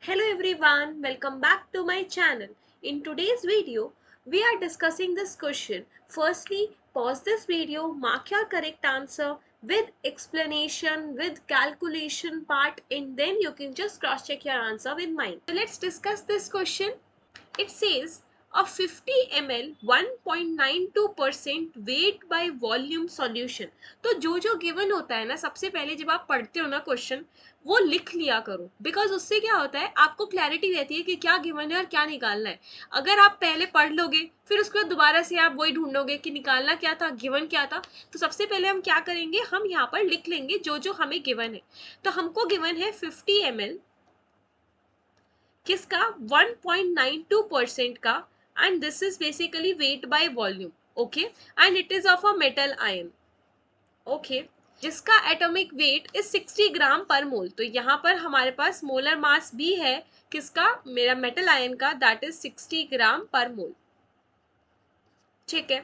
Hello everyone, welcome back to my channel. In today's video, we are discussing this question. Firstly, pause this video, mark your correct answer with explanation, with calculation part, and then you can just cross check your answer with mine. So let's discuss this question. It says a 50 ml 1.92% weight by volume solution. तो जो given होता है ना, सबसे पहले जब आप पढ़ते हो ना क्वेश्चन, वो लिख लिया करो, बिकॉज उससे क्या होता है, आपको क्लैरिटी रहती है कि क्या गिवन है और क्या निकालना है. अगर आप पहले पढ़ लोगे फिर उसके बाद दोबारा से आप वही ढूंढोगे कि निकालना क्या था, गिवन क्या था. तो सबसे पहले हम क्या करेंगे, हम यहाँ पर लिख लेंगे जो हमें गिवन है. तो हमको गिवन है 50 ml किसका, 1.92% का, and this is basically weight by volume. Okay, and it is of a metal ion. Okay, जिसका एटॉमिक वेट इज 60 ग्राम पर मोल. तो यहाँ पर हमारे पास मोलर मास भी है किसका, मेरा मेटल आयन का, दैट इज 60 ग्राम पर मोल. ठीक है,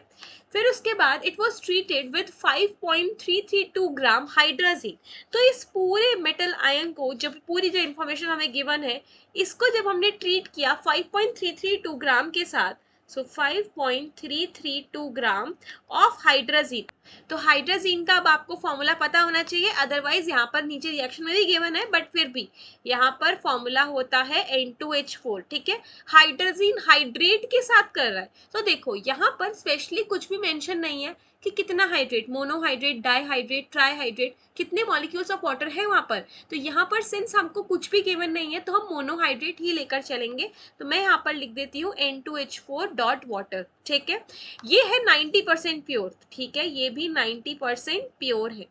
फिर उसके बाद it was treated with 5.332 gram hydrazine. तो इस पूरे मेटल आयन को, जब पूरी जो इंफॉर्मेशन हमें गिवन है, इसको जब हमने ट्रीट किया 5.332 ग्राम के साथ, सो 5.332 ग्राम ऑफ हाइड्राजीन. तो हाइड्राजीन का अब आपको फॉर्मूला पता होना चाहिए, अदरवाइज यहाँ पर नीचे रिएक्शन में भी गिवन है, बट फिर भी यहाँ पर फॉर्मूला होता है N2H4. ठीक है, हाइड्राजीन हाइड्रेट के साथ कर रहा है. तो देखो यहाँ पर स्पेशली कुछ भी मेंशन नहीं है कि कितना हाइड्रेट, मोनोहाइड्रेट, डाईहाइड्रेट, ट्राईहाइड्रेट, कितने मॉलिक्यूल्स ऑफ वाटर है वहां पर. तो यहाँ पर सिंस हमको कुछ भी गिवन नहीं है तो हम मोनोहाइड्रेट ही लेकर चलेंगे. तो मैं यहाँ पर लिख देती हूँ N2H4 डॉट वाटर. ठीक है, ये है 90% प्योर. ठीक है, ये भी 90% प्योर है.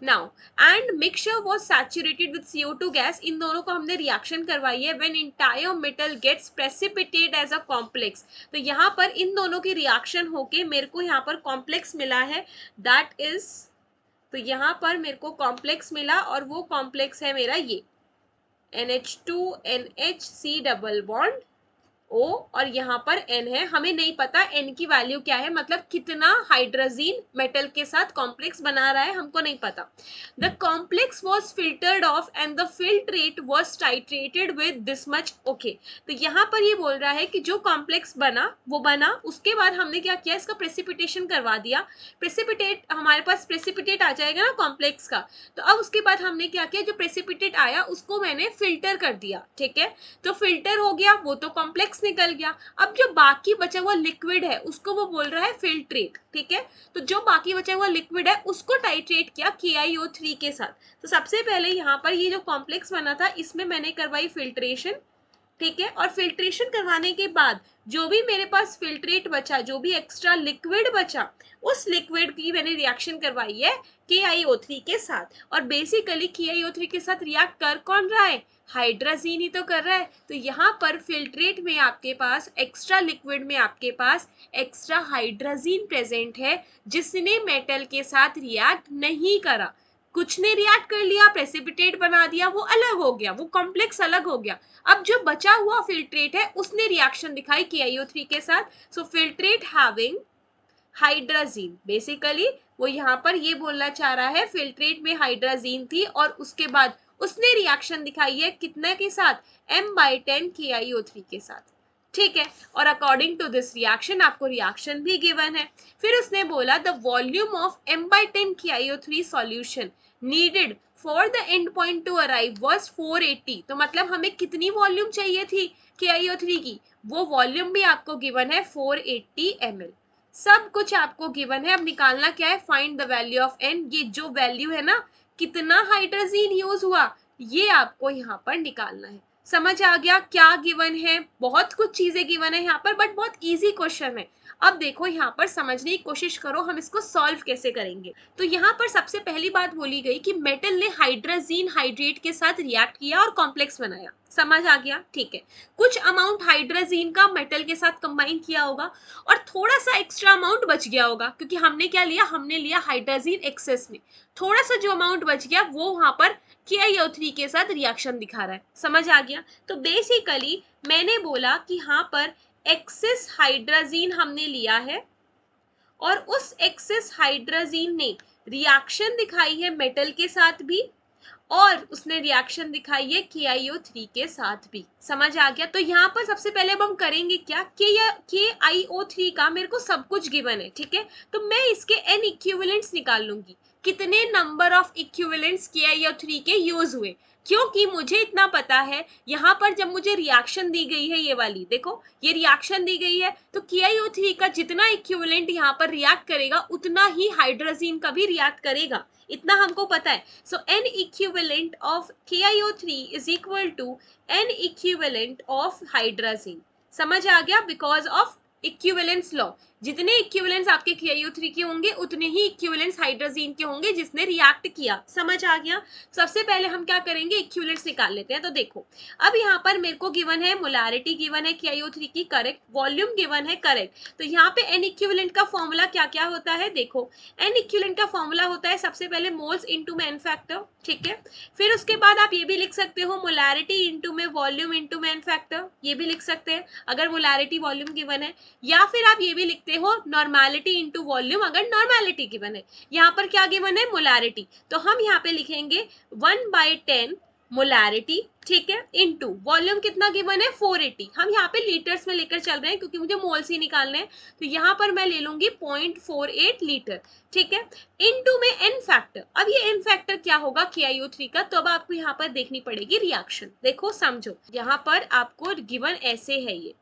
Now and mixture was saturated with CO2 gas. इन दोनों को हमने रिएक्शन करवाई है. When entire metal gets precipitate as a complex. तो यहाँ पर इन दोनों की रिएक्शन होके मेरे को यहाँ पर कॉम्प्लेक्स मिला है, दैट इज, तो यहाँ पर मेरे को कॉम्प्लेक्स मिला और वो कॉम्प्लेक्स है मेरा ये NH2NHC डबल बॉन्ड O, और यहाँ पर N है. हमें नहीं पता N की वैल्यू क्या है, मतलब कितना हाइड्रोजीन मेटल के साथ कॉम्प्लेक्स बना रहा है, हमको नहीं पता. The complex was filtered of and the filtrate was titrated with this much. Okay, तो यहाँ पर ये बोल रहा है कि जो कॉम्प्लेक्स बना वो बना, उसके बाद हमने क्या किया, इसका प्रेसिपिटेशन करवा दिया. प्रेसिपिटेट, हमारे पास प्रेसिपिटेट आ जाएगा ना कॉम्प्लेक्स का. तो अब उसके बाद हमने क्या किया, जो प्रेसिपिटेट आया उसको मैंने फिल्टर कर दिया. ठीक है, तो फिल्टर हो गया, वो तो कॉम्प्लेक्स निकल गया. अब जो बाकी बचा हुआ लिक्विड है उसको वो बोल रहा है फिल्ट्रेट. ठीक है, तो जो बाकी बचा हुआ लिक्विड है उसको टाइट्रेट किया KiO3 के साथ. तो सबसे पहले यहाँ पर ये जो कॉम्प्लेक्स बना था इसमें मैंने करवाई फिल्ट्रेशन. ठीक है, और फिल्ट्रेशन करवाने के बाद जो भी मेरे पास फिल्ट्रेट बचा, जो भी एक्स्ट्रा लिक्विड बचा, उस लिक्विड की मैंने रिएक्शन करवाई है KiO3 के साथ. और बेसिकली KiO3 के साथ रिएक्ट कर कौन रहा है, हाइड्राजीन ही तो कर रहा है. तो यहाँ पर फिल्ट्रेट में आपके पास, एक्स्ट्रा लिक्विड में आपके पास एक्स्ट्रा हाइड्राजीन प्रेजेंट है, जिसने मेटल के साथ रिएक्ट नहीं करा. कुछ ने रिएक्ट कर लिया, प्रेसिपिटेट बना दिया, वो अलग हो गया, वो कॉम्प्लेक्स अलग हो गया. अब जो बचा हुआ फिल्ट्रेट है उसने रिएक्शन दिखाई KiO3 के साथ. सो फिल्ट्रेट हैविंग हाइड्राजीन, बेसिकली वो यहाँ पर ये बोलना चाह रहा है फिल्ट्रेट में हाइड्राजीन थी और उसके बाद उसने रिएक्शन दिखाई है कितना के साथ, M/10 KiO3 के साथ. ठीक है, और अकॉर्डिंग टू दिस रिएक्शन आपको रिएक्शन भी गिवन है. फिर उसने बोला the volume of M/10 KiO3 solution needed for the end point two arrive was 480. तो मतलब हमें कितनी वॉल्यूम चाहिए थी KiO3 की, वो वॉल्यूम भी आपको गिवन है 480 ml. सब कुछ आपको गिवन है. अब निकालना क्या है, find the value of N. ये जो वैल्यू है ना, कितना हाइड्रोजीन यूज हुआ, ये आपको यहाँ पर निकालना है. समझ आ गया क्या गिवन है, बहुत कुछ चीजें गिवन है यहाँ पर, बट बहुत इजी क्वेश्चन है. अब देखो यहाँ पर समझने की कोशिश करो हम इसको सॉल्व कैसे करेंगे. तो यहाँ पर सबसे पहली बात बोली गई कि मेटल ने हाइड्रोजीन हाइड्रेट के साथ रिएक्ट किया और कॉम्प्लेक्स बनाया. समझ आ गया, ठीक है. कुछ अमाउंट हाइड्रोजीन का मेटल के साथ कंबाइन किया होगा और थोड़ा सा एक्स्ट्रा अमाउंट बच गया होगा, क्योंकि हमने क्या लिया, हमने लिया हाइड्रोजीन एक्सेस में. थोड़ा सा जो अमाउंट बच गया वो वहां पर KiO3 के साथ रिएक्शन दिखा रहा है. समझ आ गया. तो बेसिकली मैंने बोला कि यहाँ पर एक्सेस हाइड्रोजीन हमने लिया है और उस एक्सेस हाइड्रोजीन ने रिएक्शन दिखाई है मेटल के साथ भी और उसने रिएक्शन दिखाई है KiO3 के साथ भी। समझ आ गया? तो यहाँ पर सबसे पहले अब हम करेंगे क्या, KiO3 का मेरे को सब कुछ गिवन है, ठीक है, तो मैं इसके n इक्विवेलेंट्स निकाल लूंगी, कितने नंबर ऑफ इक्विवेलेंट्स KiO3 के यूज हुए, क्योंकि मुझे इतना पता है यहाँ पर जब मुझे रिएक्शन दी गई है, ये वाली देखो, ये रिएक्शन दी गई है, तो KiO3 का जितना इक्विवेलेंट यहाँ पर रिएक्ट करेगा उतना ही हाइड्रोजीन का भी रिएक्ट करेगा, इतना हमको पता है। So n equivalent of KiO3 is equal to n equivalent of hydrogen. समझ आ गया? बिकॉज ऑफ इक्विवेलेंस लॉ, जितने इक्विवेलेंस आपके KiO3 के होंगे उतने ही इक्विवेलेंस हाइड्रोजीन के होंगे जिसने रिएक्ट किया। समझ आ गया? सबसे पहले हम क्या करेंगे, इक्विवेलेंट्स निकाल लेते हैं। तो देखो, अब यहाँ पर मेरे को गिवन है मोलारिटी गिवन है KiO3 की, करेक्ट, वॉल्यूम गिवन है, करेक्ट, तो यहाँ पे n इक्विवेलेंट का फॉर्मूला क्या क्या होता है, देखो n इक्विवेलेंट का फॉर्मूला होता है सबसे पहले मोल्स इनटू मैन फैक्टर, ठीक है, फिर उसके बाद आप ये भी लिख सकते हो मोलारिटी इनटू में वॉल्यूम इनटू मैन फैक्टर, ये भी लिख सकते हैं अगर मोलारिटी वॉल्यूम गिवन है, या फिर आप ये भी लिखते हो नॉर्मेलिटी इनटू वॉल्यूम अगर नॉर्मेलिटी गिवन है। यहाँ पर क्या गिवन है, मोलारिटी, तो हम यहाँ पे लिखेंगे 1/10 मोलारिटी, ठीक है, इनटू वॉल्यूम कितना गिवन है 480, हम यहाँ पे लीटर्स में लेकर चल रहे हैं क्योंकि मुझे मोल्स ही निकालने हैं, तो यहाँ पर मैं ले लूंगी 0.48 लीटर, ठीक है, इनटू में n फैक्टर। अब ये n फैक्टर क्या होगा KiO3 का, तो अब आपको यहाँ पर देखनी पड़ेगी रिएक्शन, देखो समझो, यहाँ पर आपको गिवन ऐसे है, ये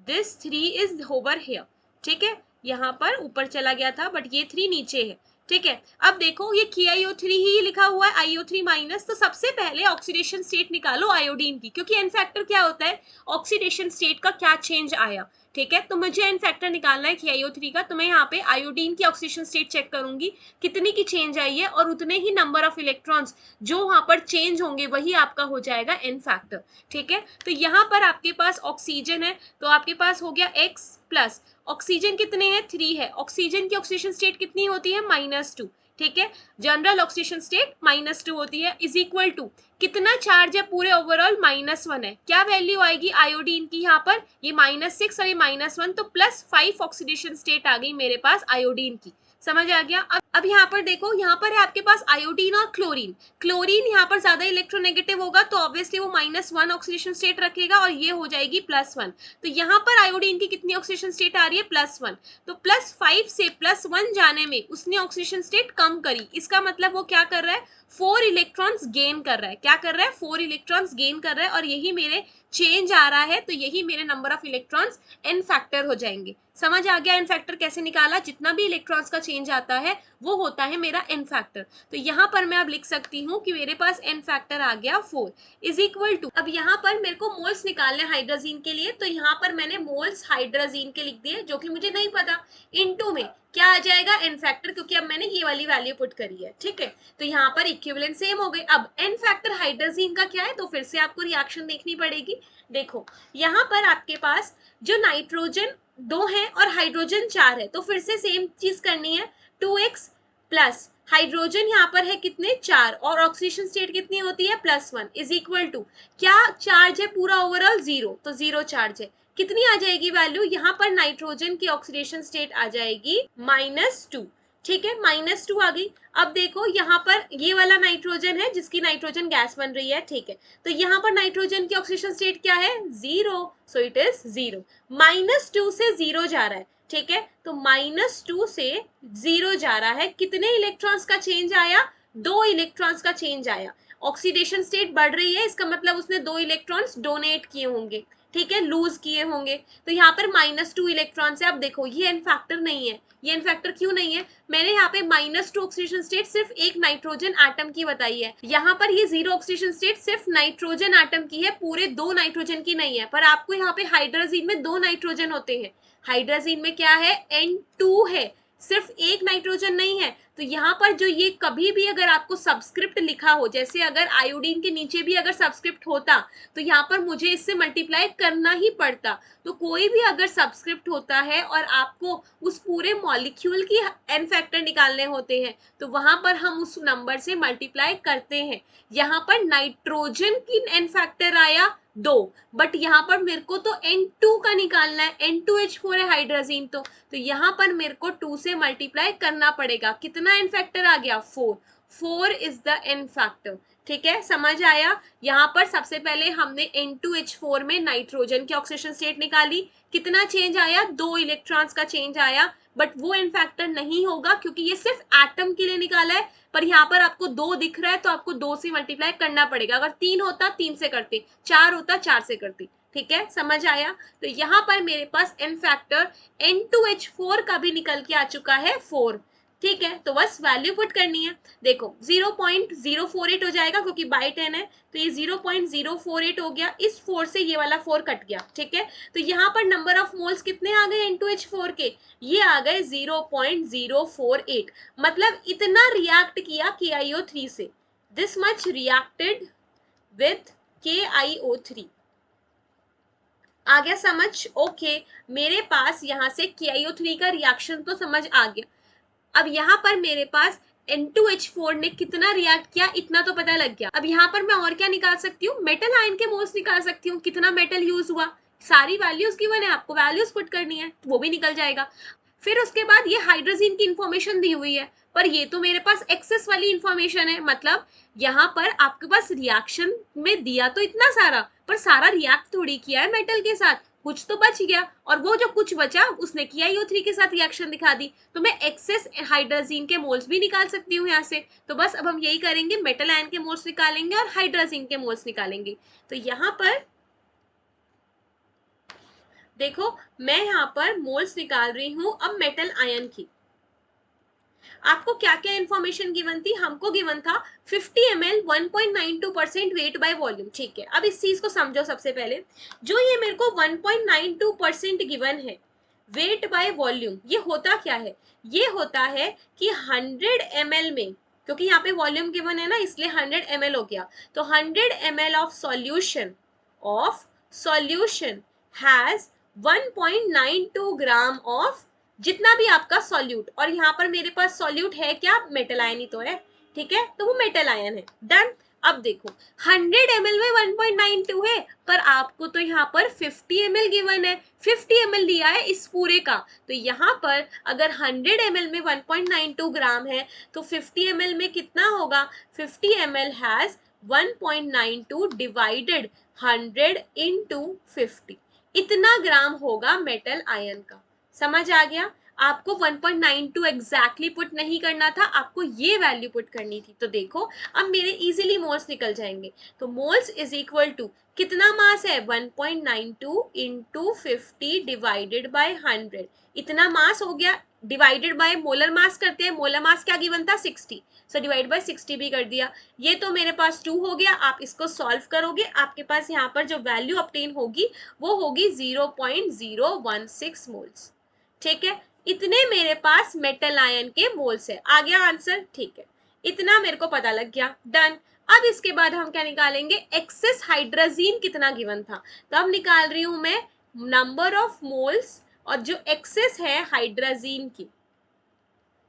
दिस 3 इज ओवर हियर, ठीक है, यहाँ पर ऊपर चला गया था बट ये 3 नीचे है, ठीक है। अब देखो ये KiO3 ही लिखा हुआ है, IO3 माइनस, तो सबसे पहले ऑक्सीडेशन स्टेट निकालो आयोडीन की, क्योंकि एन फैक्टर क्या होता है, ऑक्सीडेशन स्टेट का क्या चेंज आया, ठीक है, तो मुझे एन फैक्टर निकालना है KiO3 का, तो मैं यहाँ पे आयोडीन की ऑक्सीडेशन स्टेट चेक करूंगी कितनी की चेंज आई है, और उतने ही नंबर ऑफ इलेक्ट्रॉन्स जो वहां पर चेंज होंगे वही आपका हो जाएगा एन फैक्टर, ठीक है। तो यहाँ पर आपके पास ऑक्सीजन है तो आपके पास हो गया X प्लस ऑक्सीजन कितने हैं 3 है, ऑक्सीजन की ऑक्सीडेशन स्टेट कितनी होती है -2, ठीक है, जनरल ऑक्सीडेशन स्टेट -2 होती है, इज इक्वल टू कितना चार्ज है पूरे ओवरऑल -1 है, क्या वैल्यू आएगी आयोडीन की, यहाँ पर ये -6 और ये -1, तो +5 ऑक्सीडेशन स्टेट आ गई मेरे पास आयोडीन की। समझ आ गया? अब यहाँ पर देखो, यहाँ पर है आपके पास आयोडीन और क्लोरीन, क्लोरीन यहाँ पर ज्यादा इलेक्ट्रोनेगेटिव होगा तो ऑब्वियसली वो -1 ऑक्सीडेशन स्टेट रखेगा और ये हो जाएगी +1, तो यहाँ पर आयोडीन की कितनी ऑक्सीडेशन स्टेट आ रही है +1, तो +5 से +1 जाने में उसने ऑक्सीडेशन स्टेट कम करी, इसका मतलब वो क्या कर रहा है 4 इलेक्ट्रॉन्स गेन कर रहा है, क्या कर रहा है 4 इलेक्ट्रॉन्स गेन कर रहा है, और यही मेरे चेंज आ रहा है, तो यही मेरे number of electrons N factor हो जाएंगे। समझ आ गया एन फैक्टर कैसे निकाला, जितना भी इलेक्ट्रॉन्स का चेंज आता है वो होता है मेरा एन फैक्टर, तो यहाँ पर मैं अब लिख सकती हूँ कि मेरे पास एन फैक्टर आ गया 4 इज इक्वल टू, अब यहाँ पर मेरे को मोल्स निकालने हाइड्रोजीन के लिए, तो यहाँ पर मैंने मोल्स हाइड्रोजीन के लिख दिए जो कि मुझे नहीं पता, इनटू में क्या आ जाएगा एन फैक्टर, क्योंकि अब मैंने ये वाली वैल्यू पुट करी है, ठीक है, तो यहाँ पर इक्विवेलेंट सेम हो गए। अब एन फैक्टर हाइड्रोजीन का क्या है, तो फिर से आपको रिएक्शन देखनी पड़ेगी। देखो यहाँ पर आपके पास जो नाइट्रोजन 2 है और हाइड्रोजन 4 है, तो फिर से सेम चीज करनी है, 2x प्लस हाइड्रोजन यहाँ पर है कितने 4 और ऑक्सीडेशन स्टेट कितनी होती है +1 इज इक्वल टू क्या चार्ज है पूरा ओवरऑल 0, तो 0 चार्ज है, कितनी आ जाएगी वैल्यू, यहाँ पर नाइट्रोजन की ऑक्सीडेशन स्टेट आ जाएगी -2, ठीक है, -2 आ गई। अब देखो यहाँ पर ये वाला नाइट्रोजन है जिसकी नाइट्रोजन गैस बन रही है, ठीक है, तो यहाँ पर नाइट्रोजन की ऑक्सीडेशन स्टेट क्या है 0, सो इट इज 0, -2 से 0 जा रहा है, ठीक है, तो -2 से 0 जा रहा है, कितने इलेक्ट्रॉन्स का चेंज आया 2 इलेक्ट्रॉन्स का चेंज आया, ऑक्सीडेशन स्टेट बढ़ रही है, इसका मतलब उसने 2 इलेक्ट्रॉन्स डोनेट किए होंगे, ठीक है, लूज किए होंगे, तो यहाँ पर -2 इलेक्ट्रॉन से, अब देखो ये एन फैक्टर नहीं है, ये एन फैक्टर क्यों नहीं है, मैंने यहाँ पे -2 ऑक्सीडेशन स्टेट सिर्फ एक नाइट्रोजन एटम की बताई है, यहाँ पर ये 0 ऑक्सीडेशन स्टेट सिर्फ नाइट्रोजन एटम की है, पूरे 2 नाइट्रोजन की नहीं है, पर आपको यहाँ पे हाइड्रोजीन में 2 नाइट्रोजन होते हैं, हाइड्रोजीन में क्या है N2 है, सिर्फ एक नाइट्रोजन नहीं है, तो यहाँ पर जो ये कभी भी अगर आपको सबस्क्रिप्ट लिखा हो, जैसे अगर आयोडीन के नीचे भी अगर सबस्क्रिप्ट होता तो यहाँ पर मुझे इससे मल्टीप्लाई करना ही पड़ता, तो कोई भी अगर सबस्क्रिप्ट होता है और आपको उस पूरे मॉलिक्यूल की एन फैक्टर निकालने होते हैं तो वहां पर हम उस नंबर से मल्टीप्लाई करते हैं, यहाँ पर नाइट्रोजन की एन फैक्टर आया 2, बट यहाँ पर मेरे को तो N2 का निकालना है, N2H4 है हाइड्रोजीन, तो यहाँ पर मेरे को 2 से मल्टीप्लाई करना पड़ेगा, कितना एन फैक्टर आ गया 4 इज द एन फैक्टर, ठीक है, समझ आया। यहाँ पर सबसे पहले हमने N2H4 में नाइट्रोजन की ऑक्सीडेशन स्टेट निकाली, कितना चेंज आया, 2 इलेक्ट्रॉन्स का चेंज आया, बट वो इन फैक्टर नहीं होगा क्योंकि ये सिर्फ एटम के लिए निकाला है, पर यहाँ पर आपको 2 दिख रहा है तो आपको 2 से मल्टीप्लाई करना पड़ेगा। अगर 3 होता 3 से करते, 4 होता 4 से करती। ठीक है, समझ आया। तो यहाँ पर मेरे पास इन फैक्टर N2H4 का भी निकल के आ चुका है 4। ठीक है, तो बस वैल्यू पुट करनी है। देखो 0.048 हो जाएगा क्योंकि बाई 10 है, तो ये 0.048 हो गया। इस 4 से ये वाला 4 कट गया। ठीक है, तो यहाँ पर नंबर ऑफ मोल्स कितने आ गए N2H4 के, ये आ गए 0.048। मतलब इतना रिएक्ट किया KiO3 से, this much reacted with KiO3। आ गया समझ? ओके, मेरे पास यहाँ से KiO3 का रिएक्शन तो समझ आ गया। अब यहाँ पर मेरे पास N2H4 ने कितना रिएक्ट किया इतना तो पता लग गया। अब यहाँ पर मैं और क्या निकाल सकती हूँ, मेटल आयन के मोल्स निकाल सकती हूँ, कितना मेटल यूज हुआ, सारी वैल्यूज गिवन है, आपको वैल्यूज पुट करनी है, वो भी निकल जाएगा। फिर उसके बाद ये हाइड्रोजन की इंफॉर्मेशन दी हुई है, पर ये तो मेरे पास एक्सेस वाली इंफॉर्मेशन है, मतलब यहाँ पर आपके पास रिएक्शन में दिया तो इतना सारा, पर सारा रिएक्ट थोड़ी किया है मेटल के साथ, कुछ तो बच गया, और वो जो कुछ बचा उसने KiO3 के साथ रिएक्शन दिखा दी, तो मैं एक्सेस हाइड्रोजन के मोल्स भी निकाल सकती हूँ यहाँ से। तो बस अब हम यही करेंगे, मेटल आयन के मोल्स निकालेंगे और हाइड्रोजन के मोल्स निकालेंगे। तो यहाँ पर देखो मैं यहाँ पर मोल्स निकाल रही हूँ अब मेटल आयन की। आपको क्या क्या इंफॉर्मेशन गिवन थी, हमको गिवन था 50 ml 1.92% वेट बाय वॉल्यूम। ठीक है, अब इस चीज को समझो। सबसे पहले जो ये मेरे को 1.92% गिवन है वेट बाय वॉल्यूम, ये होता क्या है, ये होता है कि 100 ml में, क्योंकि यहाँ पे वॉल्यूम गिवन है ना इसलिए 100 ml हो गया, तो 100 ml of solution has 1.92 gram of जितना भी आपका सॉल्यूट, और यहाँ पर मेरे पास सॉल्यूट है क्या, मेटल आयन ही तो है। ठीक है, तो वो मेटल आयन है। डन। अब देखो 100 ml में 1.92 है, पर आपको तो यहाँ पर 50 ml गिवन है, 50 ml दिया है इस पूरे का, तो यहाँ पर अगर 100 ml में 1.92 ग्राम है तो 50 ml में कितना होगा, 50 ml हैज 1.92 डिवाइडेड 100 into 50, इतना ग्राम होगा मेटल आयन का। समझ आ गया? आपको 1.92 एग्जैक्टली पुट नहीं करना था, आपको ये वैल्यू पुट करनी थी। तो देखो अब मेरे इजीली मोल्स निकल जाएंगे। तो मोल्स इज इक्वल टू कितना मास है, 1.92 इंटू 50 डिवाइडेड बाय 100, इतना मास हो गया। डिवाइडेड बाय मोलर मास करते हैं, मोलर मास क्या गिवन था 60, सो डिवाइड बाय 60 भी कर दिया। ये तो मेरे पास 2 हो गया। आप इसको सॉल्व करोगे, आपके पास यहाँ पर जो वैल्यू ऑब्टेन होगी वो होगी 0.016 मोल्स। ठीक है, इतने मेरे पास मेटल आयन के मोल्स है। आ गया आंसर? ठीक है, इतना मेरे को पता लग गया। डन। अब इसके बाद हम क्या निकालेंगे, एक्सेस हाइड्रोजन कितना गिवन था, तो अब निकाल रही हूं मैं नंबर ऑफ मोल्स, और जो एक्सेस है हाइड्रोजन की,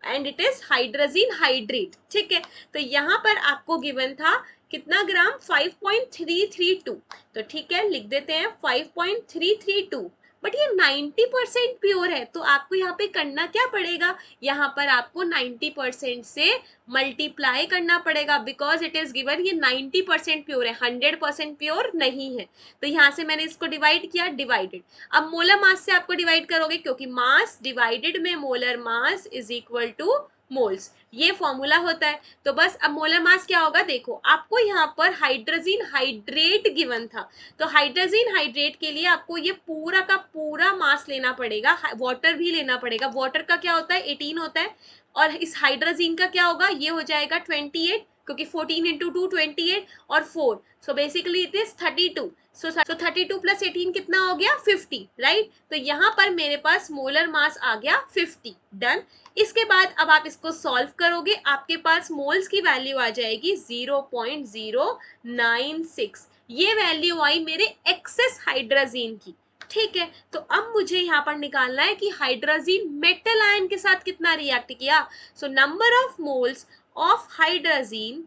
and it is hydrogen hydrate. ठीक है, तो यहाँ पर आपको गिवन था कितना ग्राम, 5.332, तो ठीक है लिख देते हैं 5.332, बट ये 90% प्योर है, तो आपको यहाँ पे करना क्या पड़ेगा, यहाँ पर आपको 90% से मल्टीप्लाई करना पड़ेगा, बिकॉज इट इज गिवन ये 90% प्योर है, 100% प्योर नहीं है। तो यहाँ से मैंने इसको डिवाइड किया, डिवाइडेड। अब मोलर मास से आपको डिवाइड करोगे, क्योंकि मास डिवाइडेड में molar mass is equal two moles, ये फॉर्मूला होता है। तो बस अब मोलर मास क्या होगा, देखो आपको यहाँ पर हाइड्रोजन हाइड्रेट गिवन था, तो हाइड्रोजन हाइड्रेट के लिए आपको ये पूरा का पूरा मास लेना पड़ेगा, वाटर भी लेना पड़ेगा। वाटर का क्या होता है, 18 होता है, और इस हाइड्रोजन का क्या होगा, ये हो जाएगा 28, क्योंकि 14 इंटू 2 28 और 4, so basically it is 32। So 32 plus 18 कितना हो गया, 50, राइट। तो यहाँ पर मेरे पास मोलर मास आ गया 50। डन। इसके बाद अब आप इसको सॉल्व करोगे, आपके पास मोल्स की वैल्यू आ जाएगी 0.096, ये वैल्यू आई मेरे एक्सेस हाइड्रोजन की। ठीक है, तो अब मुझे यहाँ पर निकालना है कि हाइड्रोजन मेटल आयन के साथ कितना रिएक्ट किया। So number of moles of hydrogen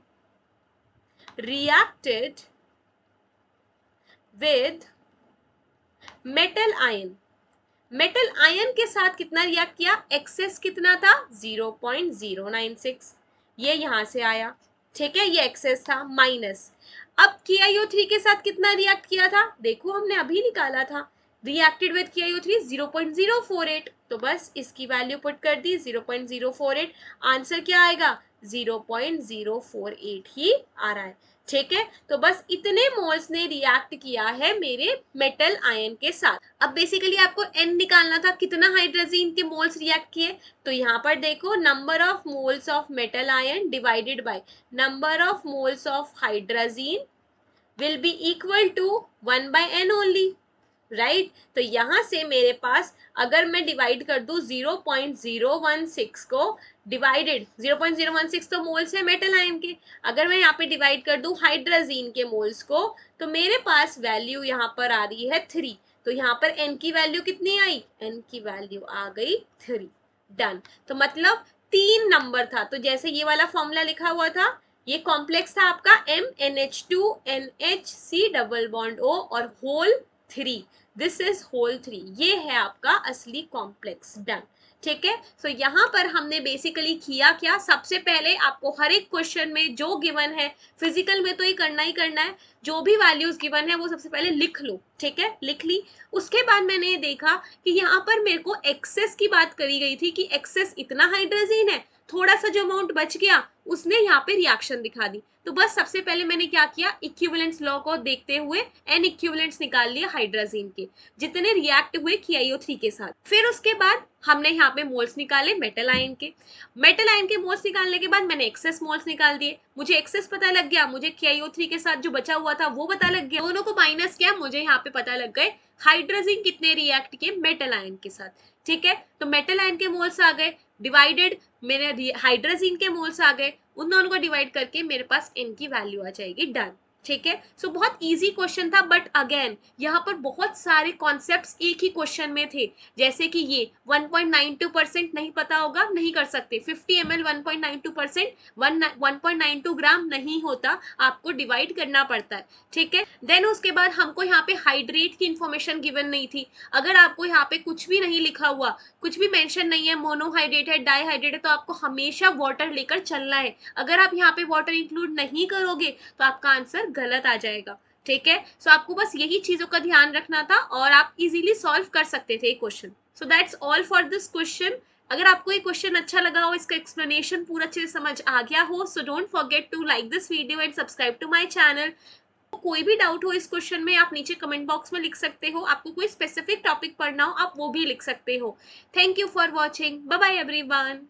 reacted with metal ion, metal ion के साथ कितना रिएक्ट किया, एक्सेस कितना था 0.096, ये यहां से आया। ठीक है, ये एक्सेस था माइनस। अब KiO3 के साथ कितना रिएक्ट किया था, देखो हमने अभी निकाला था, रिएक्टेड विद KiO3 0.048, तो बस इसकी वैल्यू पुट कर दी 0.048, आंसर क्या आएगा 0.048 ही आ रहा है। ठीक है, तो बस इतने मोल्स ने रिएक्ट किया है मेरे मेटल आयन के साथ। अब बेसिकली आपको n निकालना था, कितना हाइड्रोजन के मोल्स रिएक्ट किए, तो यहाँ पर देखो number of moles of metal ion divided by number of moles of hydrogen will be equal to 1 by n only, right. तो यहां से मेरे पास अगर मैं डिवाइड कर दूं 0.016 को, डिवाइडेड 0.016 तो मोल्स है मेटल आयन के, अगर मैं यहाँ पे डिवाइड कर दूं हाइड्रोजन के मोल्स को, तो मेरे पास वैल्यू यहाँ पर आ रही है 3। तो यहाँ पर n की वैल्यू कितनी आई, n की वैल्यू आ गई 3। डन। तो मतलब 3 नंबर था, तो जैसे ये वाला फॉर्मूला लिखा हुआ था, ये कॉम्प्लेक्स था आपका MnH2NH C double bond O और होल 3, दिस इज होल 3, ये है आपका असली कॉम्प्लेक्स। डन। ठीक है, सो यहाँ पर हमने बेसिकली किया क्या, सबसे पहले आपको हर एक क्वेश्चन में जो गिवन है, फिजिकल में तो ये करना ही करना है, जो भी वैल्यूज गिवन है वो सबसे पहले लिख लो। ठीक है, लिख ली। उसके बाद मैंने ये देखा कि यहाँ पर मेरे को एक्सेस की बात करी गई थी कि एक्सेस इतना हाइड्रोजन है, थोड़ा सा जो अमाउंट बच गया उसने यहाँ पे रिएक्शन दिखा दी। तो बस सबसे पहले मैंने क्या किया, इक्विवेलेंस लॉ को देखते हुए एन इक्विवेलेंट्स निकाल लिए हाइड्रोजन के, जितने रिएक्ट हुए KiO3 के साथ। फिर उसके बाद हमने यहाँ पे मोल्स निकाले मेटल आयन के। मेटल आयन के मोल्स निकालने के बाद मैंने एक्सेस मोल्स निकाल दिए, मुझे एक्सेस पता लग गया, मुझे KiO3 के साथ जो बचा हुआ था वो पता लग गया, दोनों को माइनस किया, मुझे यहाँ पे पता लग गए हाइड्रोजन कितने रिएक्ट किए मेटल आयन के साथ। ठीक है, तो मेटल आयन के मोल्स आ गए, डिवाइडेड मेरे हाइड्रोजन के मोल्स आ गए, उन दोनों को डिवाइड करके मेरे पास n की वैल्यू आ जाएगी। डन। ठीक है, सो बहुत इजी क्वेश्चन था, बट अगेन यहाँ पर बहुत सारे कॉन्सेप्ट्स एक ही क्वेश्चन में थे, जैसे कि ये 1.92% नहीं पता होगा, नहीं कर सकते, 50 ml 1.92%, 1.92 ग्राम नहीं होता, आपको डिवाइड करना पड़ता है। ठीक है, देन उसके बाद हमको यहाँ पे हाइड्रेट की इंफॉर्मेशन गिवन नहीं थी, अगर आपको यहाँ पे कुछ भी नहीं लिखा हुआ, कुछ भी मेंशन नहीं है, मोनोहाइड्रेट है, डाईहाइड्रेट है, तो आपको हमेशा वाटर लेकर चलना है। अगर आप यहाँ पे वाटर इंक्लूड नहीं करोगे तो आपका आंसर गलत आ जाएगा। ठीक है, सो आपको बस यही चीजों का ध्यान रखना था और आप इजीली सॉल्व कर सकते थे question. So that's all for this question. अगर आपको ये क्वेश्चन अच्छा लगा हो, इसका एक्सप्लेनेशन पूरा अच्छे से समझ आ गया हो, so don't forget to like this video and subscribe to my channel. कोई भी डाउट हो इस क्वेश्चन में आप नीचे कमेंट बॉक्स में लिख सकते हो, आपको कोई स्पेसिफिक टॉपिक पढ़ना हो आप वो भी लिख सकते हो। Thank you for watching, bye bye everyone.